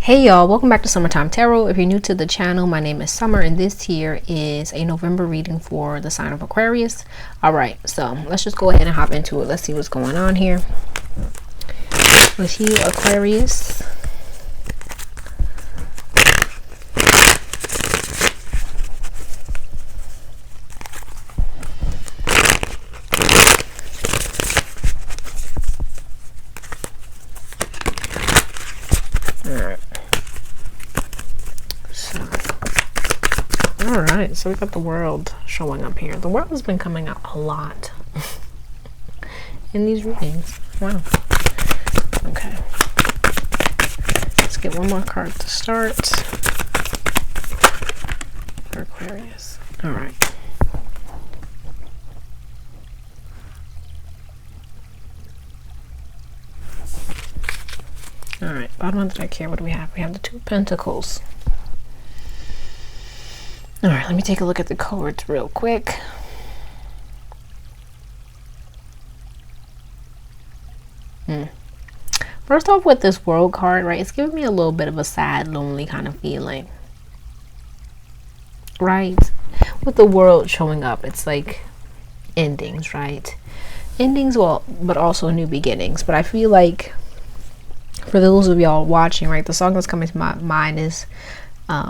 Hey y'all, welcome back to Summertime Tarot. If you're new to the channel, my name is Summer and this here is a November reading for the sign of Aquarius. Alright, so let's just go ahead and hop into it. Let's see what's going on here with you, Aquarius. Alright, so we got the world showing up here. The world has been coming out a lot in these readings. Wow. Okay. Let's get one more card to start for Aquarius. Alright. Alright, bottom of the deck here, what do we have? We have the Two of Pentacles. All right, let me take a look at the cards real quick. First off, with this World card, right, it's giving me a little bit of a sad, lonely kind of feeling. Right? With the World showing up, it's like endings, right? Endings, well, but also new beginnings. But I feel like for those of y'all watching, right, the song that's coming to my mind is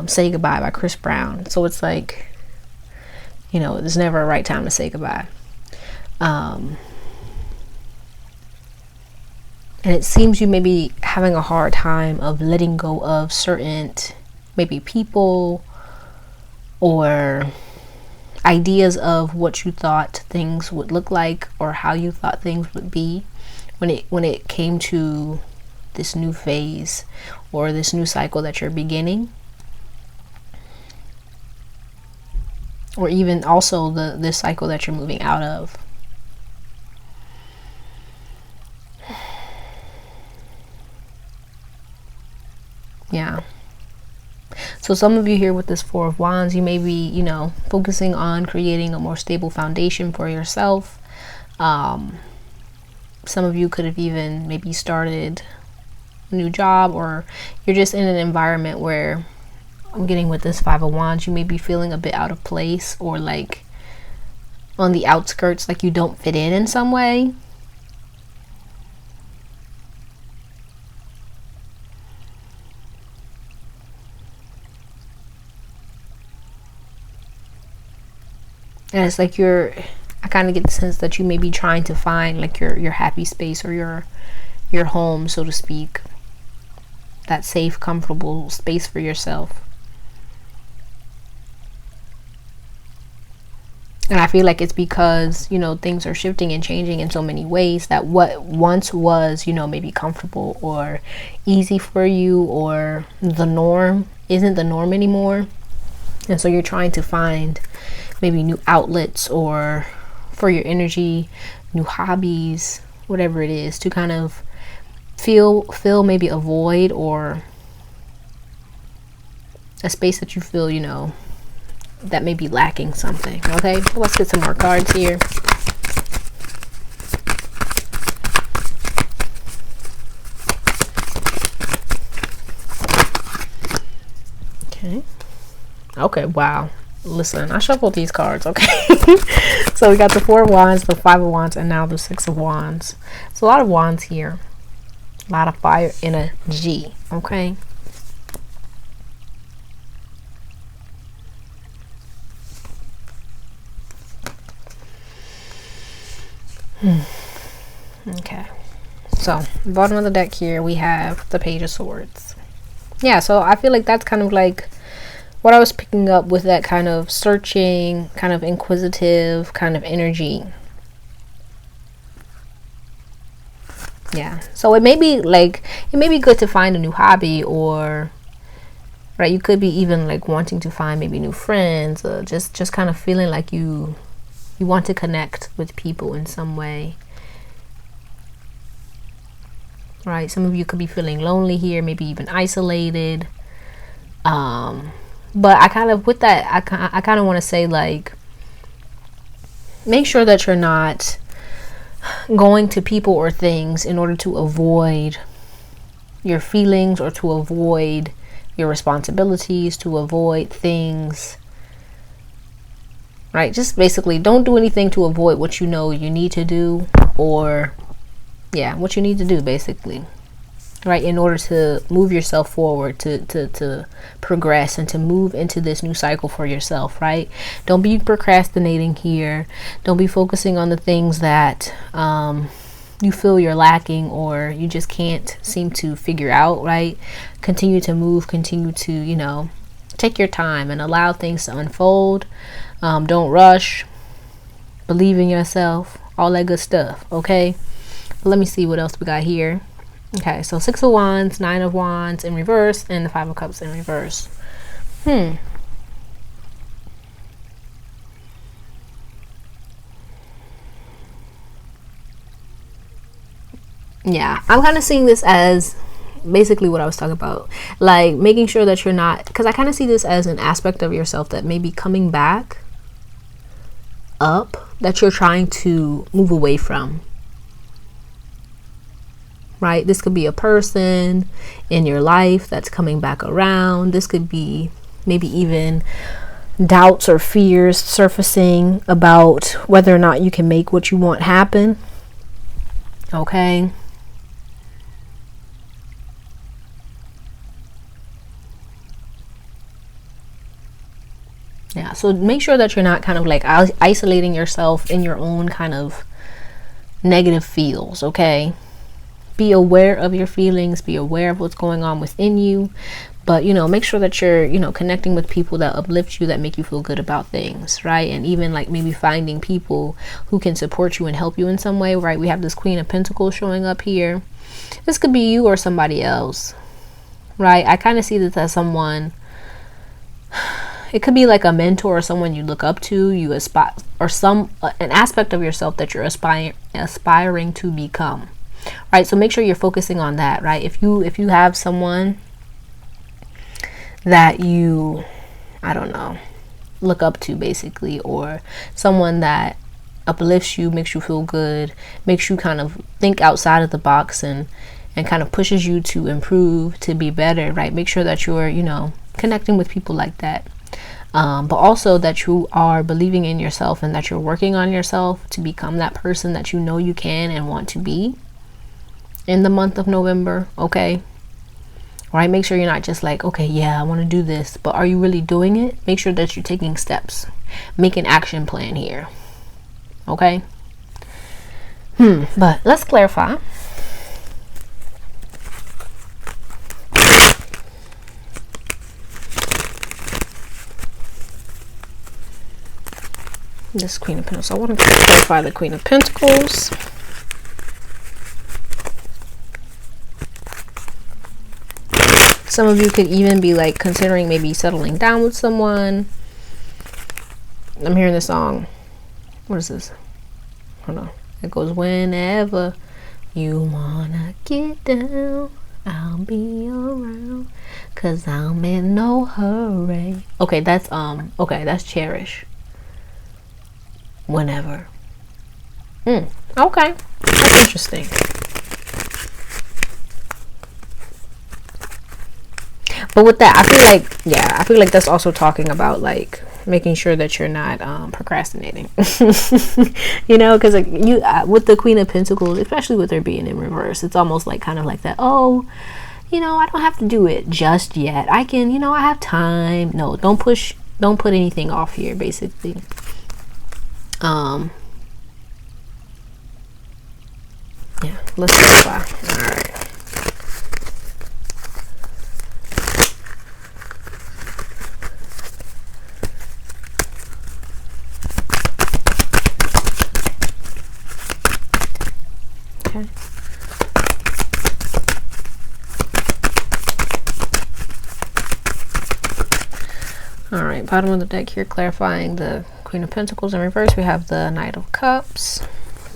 Say Goodbye by Chris Brown. So it's like, you know, there's never a right time to say goodbye. And it seems you may be having a hard time of letting go of certain maybe people or ideas of what you thought things would look like or how you thought things would be when it came to this new phase or this new cycle that you're beginning. Or even also this cycle that you're moving out of. Yeah. So some of you here with this Four of Wands, you may be, you know, focusing on creating a more stable foundation for yourself. Some of you could have even maybe started a new job, or you're just in an environment where, I'm getting with this Five of Wands, you may be feeling a bit out of place or like on the outskirts, like you don't fit in some way. And it's like I kind of get the sense that you may be trying to find like your happy space or your home, so to speak. That safe, comfortable space for yourself. And I feel like it's because, you know, things are shifting and changing in so many ways that what once was, you know, maybe comfortable or easy for you or the norm isn't the norm anymore. And so you're trying to find maybe new outlets or for your energy, new hobbies, whatever it is, to kind of fill maybe a void or a space that you feel, you know, that may be lacking something. Okay, let's get some more cards here. Okay, wow. Listen, I shuffled these cards, okay? So we got the Four of Wands, the Five of Wands, and now the Six of Wands. It's a lot of wands here. A lot of fire energy, okay? Okay, so bottom of the deck here we have the Page of Swords. Yeah, so I feel like that's kind of like what I was picking up with that kind of searching, kind of inquisitive kind of energy. Yeah, so it may be like, it may be good to find a new hobby, or right, you could be even like wanting to find maybe new friends, or just kind of feeling like you want to connect with people in some way. Right, some of you could be feeling lonely here, maybe even isolated. But I kind of, with that, I kind of want to say, like, make sure that you're not going to people or things in order to avoid your feelings or to avoid your responsibilities, to avoid things, right? Just basically don't do anything to avoid what you know you need to do, or yeah, what you need to do basically, right? In order to move yourself forward, to progress and to move into this new cycle for yourself, right? Don't be procrastinating here. Don't be focusing on the things that you feel you're lacking or you just can't seem to figure out, right? Continue to move, continue to, you know, take your time and allow things to unfold. Don't rush. Believe in yourself. All that good stuff, okay? Let me see what else we got here. Okay, so 6 of Wands, 9 of Wands in reverse, and the 5 of Cups in reverse. Yeah, I'm kind of seeing this as basically what I was talking about, like making sure that you're not, because I kind of see this as an aspect of yourself that may be coming back up, that you're trying to move away from, right? This could be a person in your life that's coming back around. This could be maybe even doubts or fears surfacing about whether or not you can make what you want happen, okay? Yeah, so make sure that you're not kind of like isolating yourself in your own kind of negative feels, okay? Be aware of your feelings, be aware of what's going on within you, but, you know, make sure that you're, you know, connecting with people that uplift you, that make you feel good about things, right? And even like maybe finding people who can support you and help you in some way, right? We have this Queen of Pentacles showing up here. This could be you or somebody else, right? I kind of see this as someone, it could be like a mentor or someone you look up to, you aspire, or an aspect of yourself that you're aspiring to become, right? So make sure you're focusing on that, right? If you have someone that you, I don't know, look up to basically, or someone that uplifts you, makes you feel good, makes you kind of think outside of the box and kind of pushes you to improve, to be better, right? Make sure that you're, you know, connecting with people like that. But also that you are believing in yourself and that you're working on yourself to become that person that you know you can and want to be in the month of November, okay? Right? Make sure you're not just like, okay, yeah, I want to do this, but are you really doing it? Make sure that you're taking steps. Make an action plan here, okay? But let's clarify. This Queen of Pentacles. I want to clarify the Queen of Pentacles. Some of you could even be like considering maybe settling down with someone. I'm hearing this song. What is this? Hold on. It goes, whenever you wanna get down, I'll be around, 'cause I'm in no hurry. Okay, that's Cherish. Whenever. Okay, that's interesting. But with that, I feel like that's also talking about like making sure that you're not procrastinating. You know, because like with the Queen of Pentacles, especially with her being in reverse, it's almost like kind of like that, oh, you know, I don't have to do it just yet, I can, you know, I have time. No, don't put anything off here basically. Yeah, let's clarify. All right. Okay. All right, bottom of the deck here, clarifying the Queen of Pentacles in reverse. We have the Knight of Cups.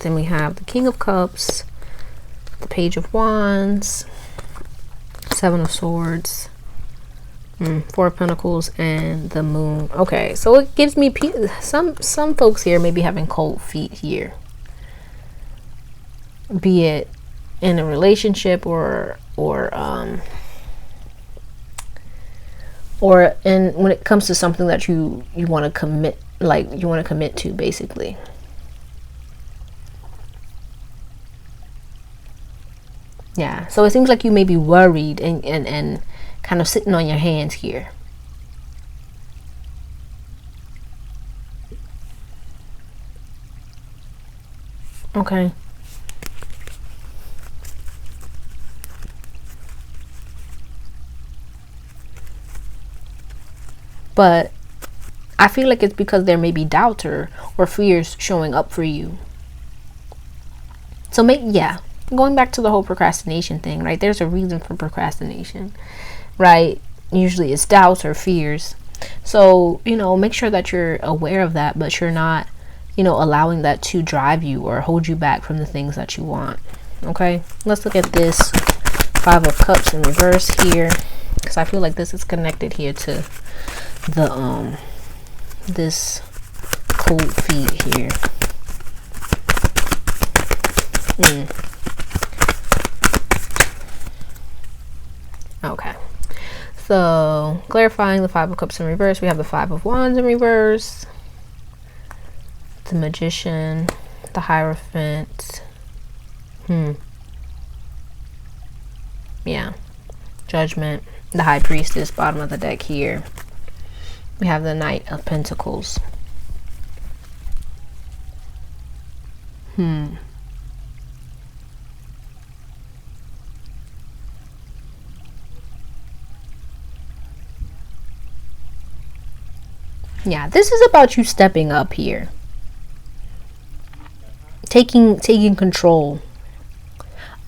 Then we have the King of Cups, the Page of Wands, Seven of Swords, Four of Pentacles, and the Moon. Okay, so it gives me some folks here may be having cold feet here, be it in a relationship or or and when it comes to something that you want to commit, like you want to commit to, basically. Yeah, so it seems like you may be worried and kind of sitting on your hands here. Okay. But I feel like it's because there may be doubts or fears showing up for you. So going back to the whole procrastination thing, right? There's a reason for procrastination, right? Usually it's doubts or fears. So, make sure that you're aware of that, but you're not, allowing that to drive you or hold you back from the things that you want. Okay, let's look at this Five of Cups in reverse here, because I feel like this is connected here to the this cold feet here. Okay, so clarifying the Five of Cups in reverse, we have the Five of Wands in reverse, the Magician, the Hierophant, yeah, Judgment, the High Priestess, bottom of the deck here. We have the Knight of Pentacles. Yeah, this is about you stepping up here. Taking control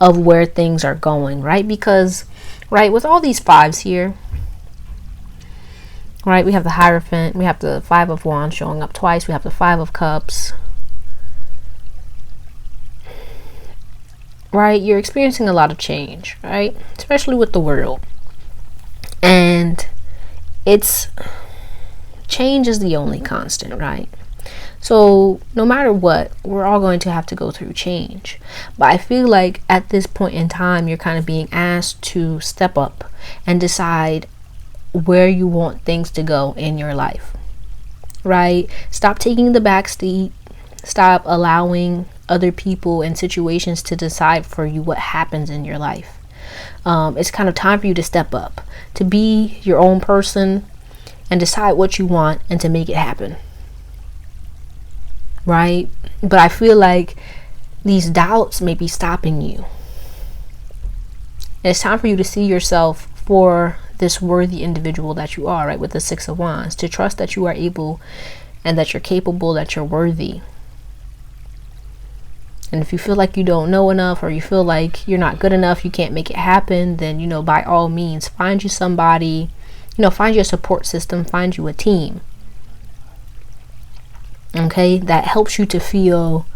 of where things are going, right? Because, right, with all these fives here, right, we have the Hierophant, we have the Five of Wands showing up twice, we have the Five of Cups, right? You're experiencing a lot of change, right? Especially with the world. And change is the only constant, right? So no matter what, we're all going to have to go through change. But I feel like at this point in time, you're kind of being asked to step up and decide where you want things to go in your life, right? Stop taking the back seat. Stop allowing other people and situations to decide for you what happens in your life. It's kind of time for you to step up, to be your own person and decide what you want and to make it happen. Right? But I feel like these doubts may be stopping you. And it's time for you to see yourself for this worthy individual that you are, right? With the Six of Wands, to trust that you are able and that you're capable, that you're worthy. And if you feel like you don't know enough, or you feel like you're not good enough, you can't make it happen, then, by all means, find you somebody, find you a support system, find you a team. Okay, that helps you to feel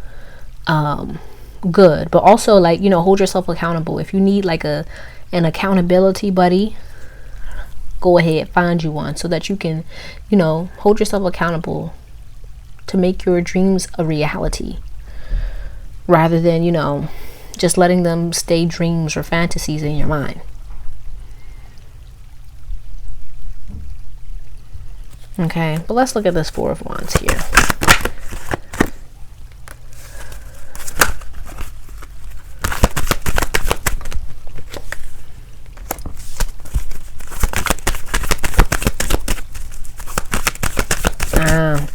good, but also hold yourself accountable. If you need an accountability buddy, go ahead, find you one, so that you can hold yourself accountable to make your dreams a reality, rather than just letting them stay dreams or fantasies in your mind. Okay, but let's look at this Four of Wands here.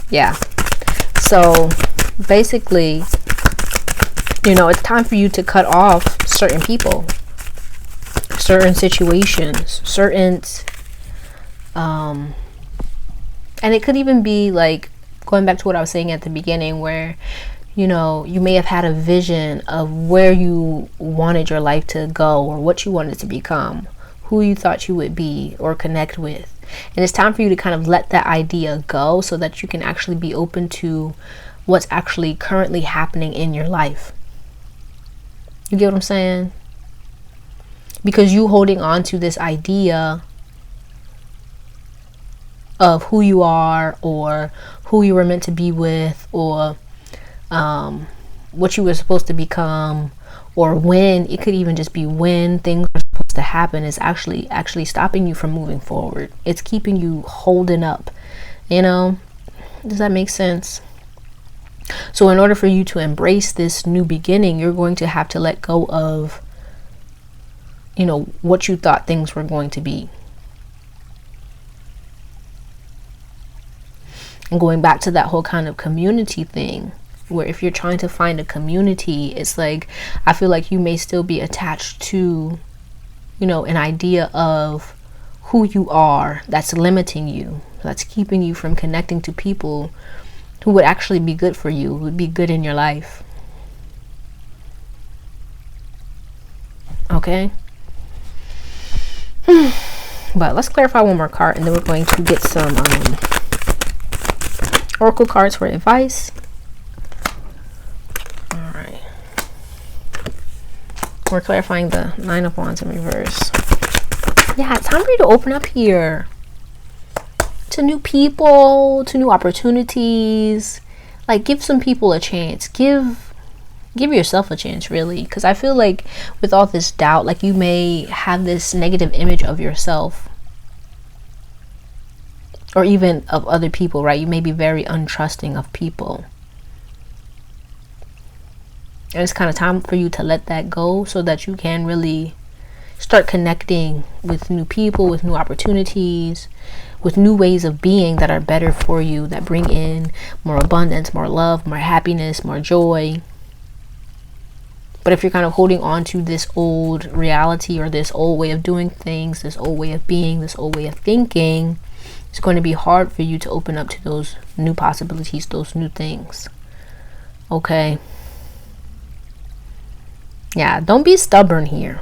Yeah, so basically, it's time for you to cut off certain people, certain situations, and it could even be going back to what I was saying at the beginning, where you may have had a vision of where you wanted your life to go, or what you wanted to become, who you thought you would be or connect with. And it's time for you to kind of let that idea go, so that you can actually be open to what's actually currently happening in your life. You get what I'm saying? Because you holding on to this idea of who you are, or who you were meant to be with, or what you were supposed to become, or when, it could even just be when things are supposed to happen is actually stopping you from moving forward. It's keeping you holding up, you know. Does that make sense? So in order for you to embrace this new beginning, you're going to have to let go of, you know, what you thought things were going to be. And going back to that whole kind of community thing, where if you're trying to find a community, it's like, I feel like you may still be attached to, you know, an idea of who you are that's limiting you, that's keeping you from connecting to people who would actually be good for you, would be good in your life. Okay. But let's clarify one more card, and then we're going to get some oracle cards for advice. All right. We're clarifying the 9 of Wands in reverse. Yeah, it's time for you to open up here to new people, to new opportunities. Like, give some people a chance. Give yourself a chance, really, because I feel like with all this doubt, like, you may have this negative image of yourself, or even of other people, right? You may be very untrusting of people, and it's kind of time for you to let that go so that you can really start connecting with new people, with new opportunities, with new ways of being that are better for you, that bring in more abundance, more love, more happiness, more joy. But if you're kind of holding on to this old reality, or this old way of doing things, this old way of being, this old way of thinking, it's going to be hard for you to open up to those new possibilities, those new things. Okay. Yeah, don't be stubborn here.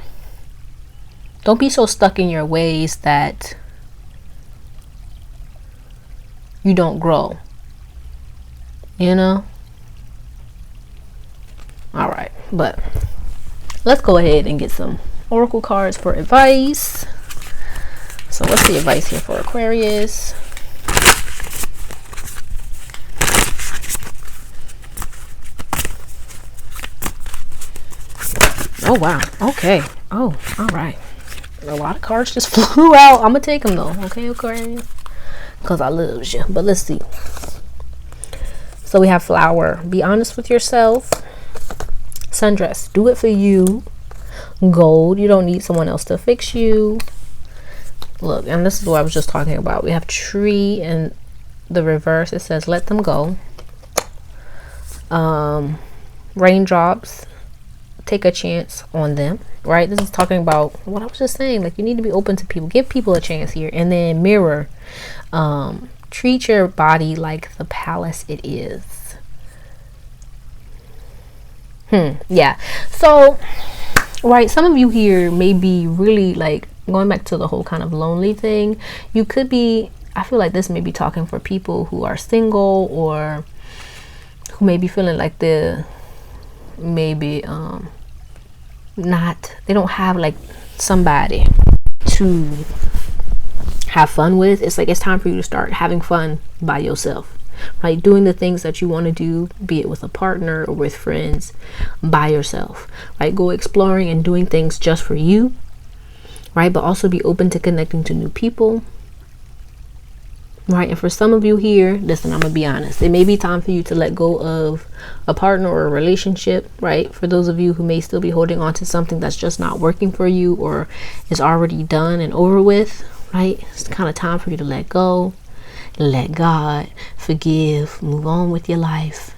Don't be so stuck in your ways that you don't grow, you know. All right, but let's go ahead and get some oracle cards for advice. So what's the advice here for Aquarius? Oh wow, okay. Oh, all right, a lot of cards just flew out. I'm gonna take them though, okay, Aquarius, because I love you. But let's see. So we have Flower, be honest with yourself. Sundress, do it for you. Gold, you don't need someone else to fix you. Look, and this is what I was just talking about. We have Tree in the reverse. It says let them go. Raindrops, take a chance on them, right? This is talking about what I was just saying. Like, you need to be open to people, give people a chance here. And then Mirror, treat your body like the palace it is. Yeah, so right, some of you here may be really, like, going back to the whole kind of lonely thing. You could be, I feel like this may be talking for people who are single, or who may be feeling like they're maybe not, they don't have like somebody to have fun with. It's like, it's time for you to start having fun by yourself, right? Doing the things that you want to do, be it with a partner or with friends, by yourself, right? Go exploring and doing things just for you, right? But also be open to connecting to new people, right? And for some of you here, listen, I'm gonna be honest, it may be time for you to let go of a partner or a relationship, right? For those of you who may still be holding on to something that's just not working for you, or is already done and over with, right? It's kind of time for you to let go, let God, forgive, move on with your life,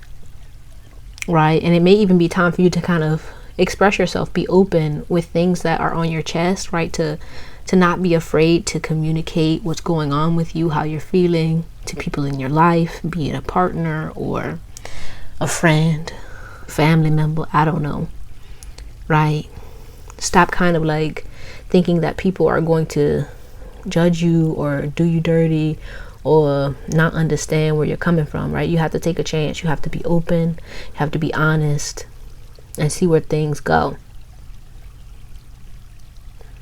right? And it may even be time for you to kind of express yourself, be open with things that are on your chest, right? To not be afraid to communicate what's going on with you, how you're feeling, to people in your life, be it a partner or a friend, family member, I don't know, right? Stop kind of like thinking that people are going to judge you or do you dirty or not understand where you're coming from, right? You have to take a chance. You have to be open. You have to be honest and see where things go.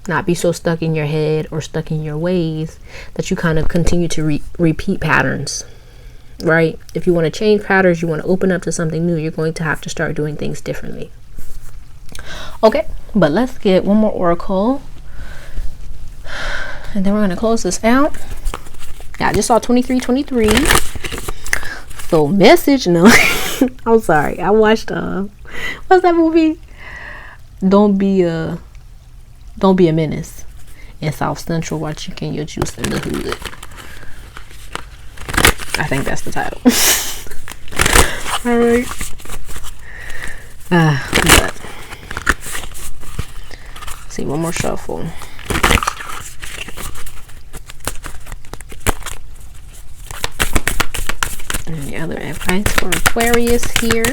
Not be so stuck in your head or stuck in your ways that you kind of continue to repeat patterns, right? If you want to change patterns, you want to open up to something new, you're going to have to start doing things differently. Okay, but let's get one more oracle And then we're going to close this out. Yeah, I just saw 2323. So message, no. I'm sorry. I watched what's that movie? Don't be a menace in South Central while you can your juice in the hood. I think that's the title. All right. But let's see, one more shuffle. And the other advice for Aquarius here.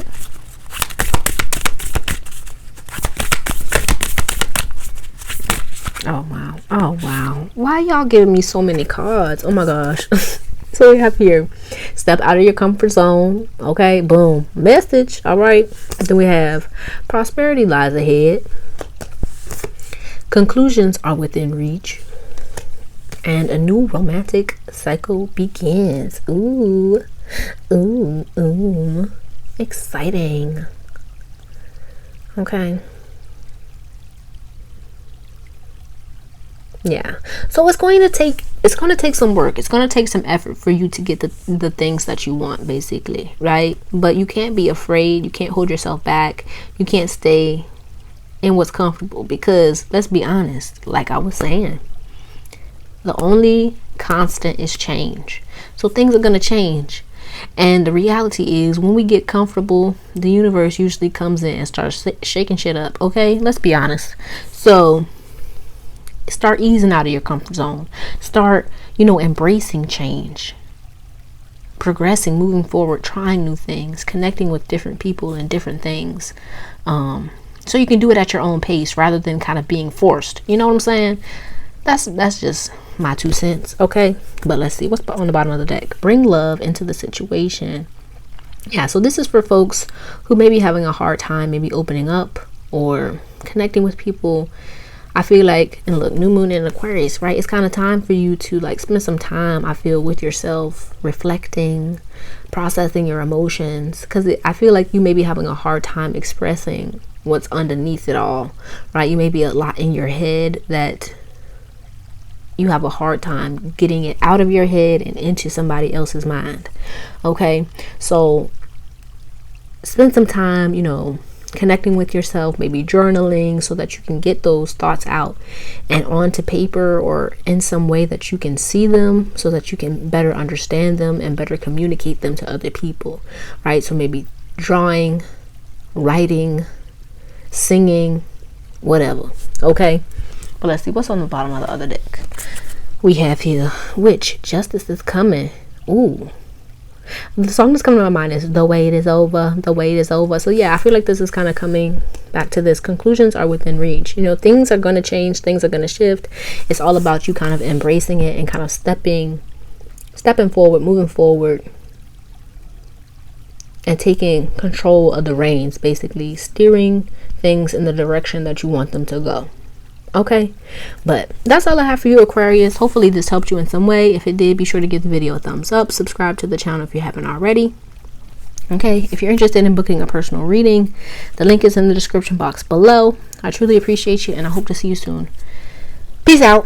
Oh wow. Oh wow. Why y'all giving me so many cards? Oh my gosh. So we have here, step out of your comfort zone. Okay, boom, message. All right. And then we have prosperity lies ahead. Conclusions are within reach. And a new romantic cycle begins. Ooh, ooh, ooh. Exciting. Okay. Yeah, so it's going to take some work. It's going to take some effort for you to get the things that you want, basically, right? But you can't be afraid. You can't hold yourself back. You can't stay in what's comfortable, because let's be honest, like I was saying, the only constant is change. So things are going to change, and the reality is, when we get comfortable, the universe usually comes in and starts shaking shit up. Okay, let's be honest. So start easing out of your comfort zone. Start, embracing change, progressing, moving forward, trying new things, connecting with different people and different things. So you can do it at your own pace rather than kind of being forced. You know what I'm saying? That's just my 2 cents. Okay, but let's see what's on the bottom of the deck. Bring love into the situation. Yeah, so this is for folks who may be having a hard time maybe opening up or connecting with people. I feel like, and look, new moon in Aquarius, right? It's kind of time for you to like spend some time, I feel, with yourself, reflecting, processing your emotions, because I feel like you may be having a hard time expressing what's underneath it all, right? You may be a lot in your head that you have a hard time getting it out of your head and into somebody else's mind. Okay, so spend some time, connecting with yourself, maybe journaling, so that you can get those thoughts out and onto paper or in some way that you can see them, so that you can better understand them and better communicate them to other people, right? So maybe drawing, writing, singing, whatever. Okay, but let's see what's on the bottom of the other deck. We have here Witch. Justice is coming. Ooh, the song that's coming to my mind is The Wait Is Over. The Wait Is Over. So yeah, I feel like this is kind of coming back to this. Conclusions are within reach. Things are going to change. Things are going to shift. It's all about you kind of embracing it and kind of stepping forward, moving forward, and taking control of the reins, basically steering things in the direction that you want them to go. Okay, but that's all I have for you, Aquarius. Hopefully this helped you in some way. If it did, be sure to give the video a thumbs up. Subscribe to the channel if you haven't already. Okay, if you're interested in booking a personal reading, the link is in the description box below. I truly appreciate you, and I hope to see you soon. Peace out.